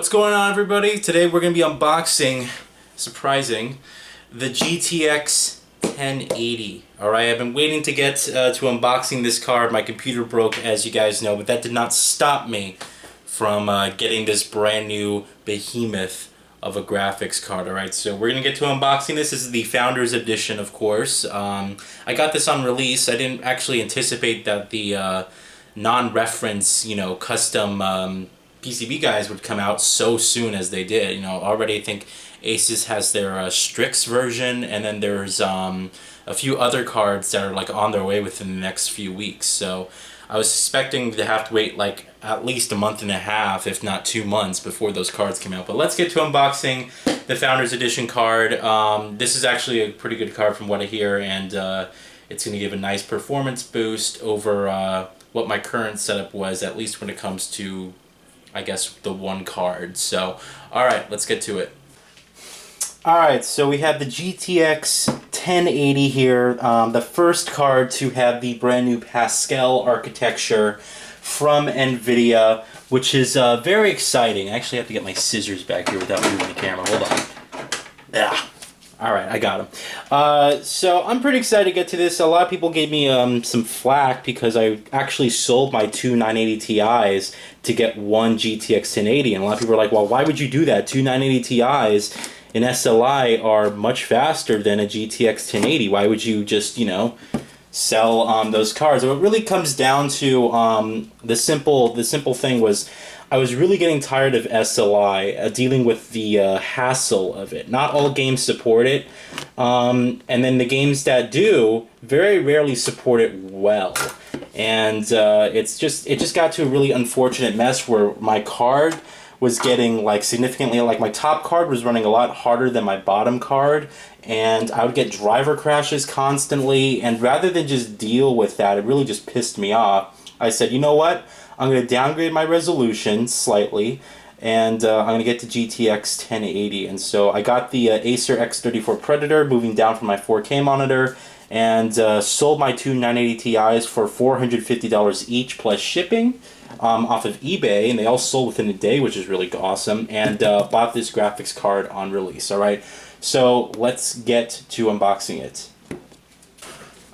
What's going on, everybody? Today we're going to be unboxing, surprising, the GTX 1080. Alright, I've been waiting to get to unboxing this card. My computer broke, as you guys know, but that did not stop me from getting this brand new behemoth of a graphics card. Alright, so we're going to get to unboxing this. This is the Founders Edition, of course. I got this on release. I didn't actually anticipate that the non-reference, custom PCB guys would come out so soon as they did. Already I think Asus has their Strix version, and then there's a few other cards that are like on their way within the next few weeks. So I was expecting to have to wait like at least a month and a half, if not 2 months, before those cards came out. But let's get to unboxing the Founders Edition card. This is actually a pretty good card from what I hear, and it's going to give a nice performance boost over what my current setup was, at least when it comes to, I guess, the one card. So, alright, let's get to it. Alright, so we have the GTX 1080 here, the first card to have the brand new Pascal architecture from Nvidia, which is very exciting. I actually have to get my scissors back here without moving the camera. Hold on. Yeah. Alright, I got them. So I'm pretty excited to get to this. A lot of people gave me some flack because I actually sold my two 980 Ti's to get one GTX 1080. And a lot of people were like, well, why would you do that? Two 980 Ti's in SLI are much faster than a GTX 1080. Why would you just, sell those cards? What really comes down to the simple thing was, I was really getting tired of SLI, dealing with the hassle of it. Not all games support it, and then the games that do very rarely support it well. And it just got to a really unfortunate mess where my card was getting significantly, my top card was running a lot harder than my bottom card, and I would get driver crashes constantly, and rather than just deal with that, it really just pissed me off. I said, you know what? I'm going to downgrade my resolution slightly, and I'm going to get to GTX 1080. And so I got the Acer X34 Predator, moving down from my 4K monitor, and sold my two 980 Ti's for $450 each plus shipping off of eBay, and they all sold within a day, which is really awesome, and bought this graphics card on release. Alright, so let's get to unboxing it.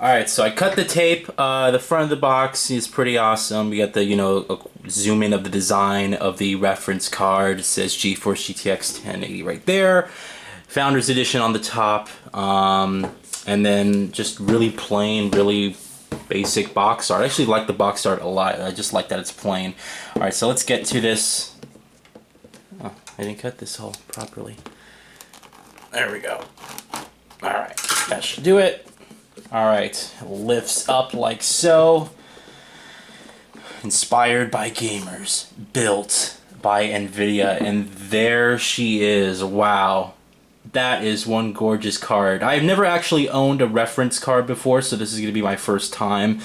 Alright, so I cut the tape. The front of the box is pretty awesome. We got the, a zoom in of the design of the reference card. It says GeForce GTX 1080 right there. Founders Edition on the top. And then just really plain, really basic box art. I actually like the box art a lot. I just like that it's plain. Alright, so let's get to this. Oh, I didn't cut this all properly. There we go. Alright, that should do it. Alright, lifts up like so. Inspired by gamers, built by Nvidia, and there she is. Wow. That is one gorgeous card. I've never actually owned a reference card before, so this is going to be my first time.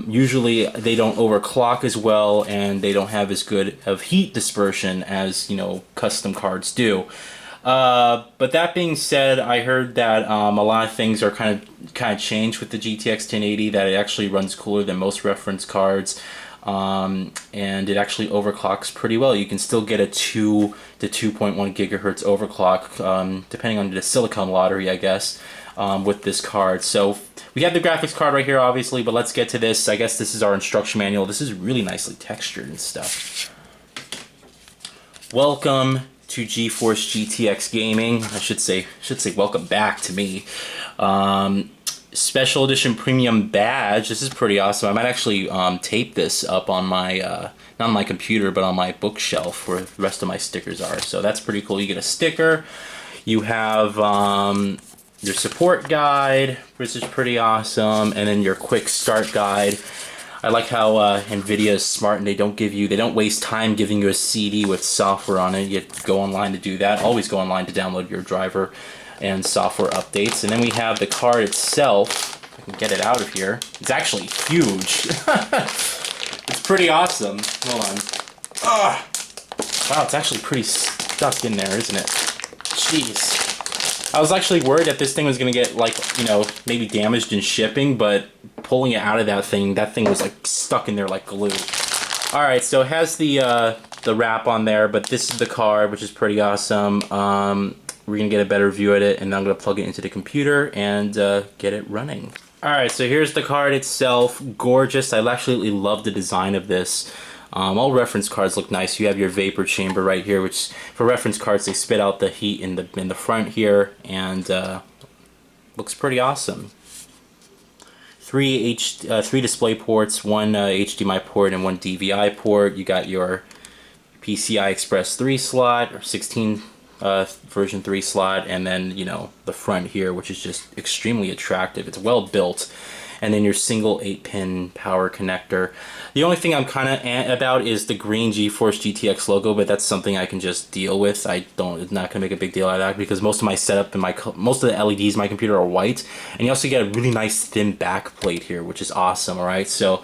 Usually they don't overclock as well, and they don't have as good of heat dispersion as, custom cards do. But that being said, I heard that a lot of things are kind of changed with the GTX 1080, that it actually runs cooler than most reference cards, and it actually overclocks pretty well. You can still get a 2 to 2.1 gigahertz overclock, depending on the silicon lottery, I guess, with this card. So we have the graphics card right here, obviously, but let's get to this. I guess this is our instruction manual. This is really nicely textured and stuff. Welcome to GeForce GTX Gaming. I should say welcome back to me. Special edition premium badge. This is pretty awesome. I might actually tape this up on my not on my computer, but on my bookshelf where the rest of my stickers are. So that's pretty cool. You get a sticker. You have your support guide, which is pretty awesome, and then your quick start guide. I like how Nvidia is smart, and they don't waste time giving you a CD with software on it. You have to go online to do that. Always go online to download your driver and software updates. And then we have the card itself. If I can get it out of here. It's actually huge. It's pretty awesome. Hold on. Ah! Wow, it's actually pretty stuck in there, isn't it? Jeez. I was actually worried that this thing was going to get, maybe damaged in shipping, but pulling it out of that thing was, stuck in there like glue. Alright, so it has the wrap on there, but this is the card, which is pretty awesome. We're going to get a better view at it, and I'm going to plug it into the computer and get it running. Alright, so here's the card itself. Gorgeous. I absolutely love the design of this. All reference cards look nice. You have your vapor chamber right here, which for reference cards, they spit out the heat in the front here, and looks pretty awesome. Three display ports, one HDMI port and one DVI port. You got your PCI Express 3 slot, or 16 version 3 slot, and then, you know, the front here, which is just extremely attractive. It's well built. And then your single 8-pin power connector. The only thing I'm kind of about is the green GeForce GTX logo, but that's something I can just deal with. It's not gonna make a big deal out of that, because most of my setup and most of the LEDs in my computer are white, and you also get a really nice thin back plate here, which is awesome. All right, so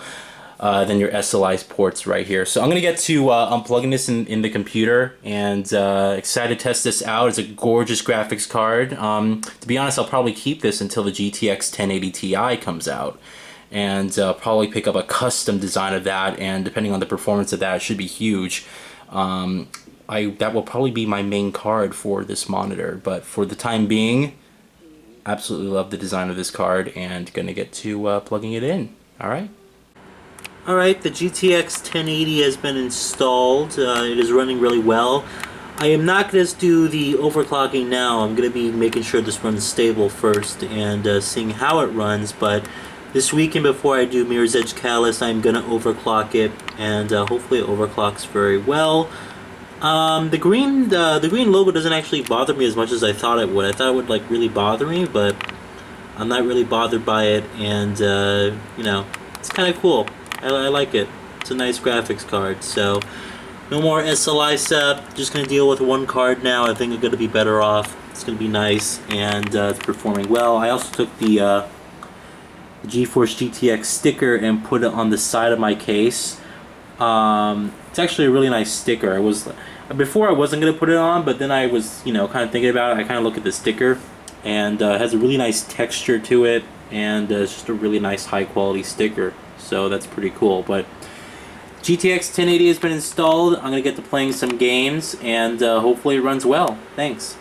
then your SLI ports right here. So I'm gonna get to unplugging this in the computer, and excited to test this out. It's a gorgeous graphics card. To be honest, I'll probably keep this until the GTX 1080 Ti comes out, and probably pick up a custom design of that, and depending on the performance of that, it should be huge. That will probably be my main card for this monitor, but for the time being, absolutely love the design of this card, and gonna get to plugging it in. Alright. Alright, the GTX 1080 has been installed. It is running really well. I am not going to do the overclocking now. I'm going to be making sure this runs stable first and seeing how it runs, but this weekend before I do Mirror's Edge Catalyst, I'm going to overclock it, and hopefully it overclocks very well. The green logo doesn't actually bother me as much as I thought it would. I thought it would like really bother me, but I'm not really bothered by it, and you know, it's kind of cool. I like it. It's a nice graphics card. So no more SLI setup. Just gonna deal with one card now. I think I'm gonna be better off. It's gonna be nice, and it's performing well. I also took the GeForce GTX sticker and put it on the side of my case. It's actually a really nice sticker. Before I wasn't gonna put it on, but then I was, you know, kind of thinking about it. I kind of look at the sticker, and it has a really nice texture to it, and it's just a really nice high quality sticker. So that's pretty cool. But GTX 1080 has been installed. I'm gonna get to playing some games, and hopefully it runs well. Thanks.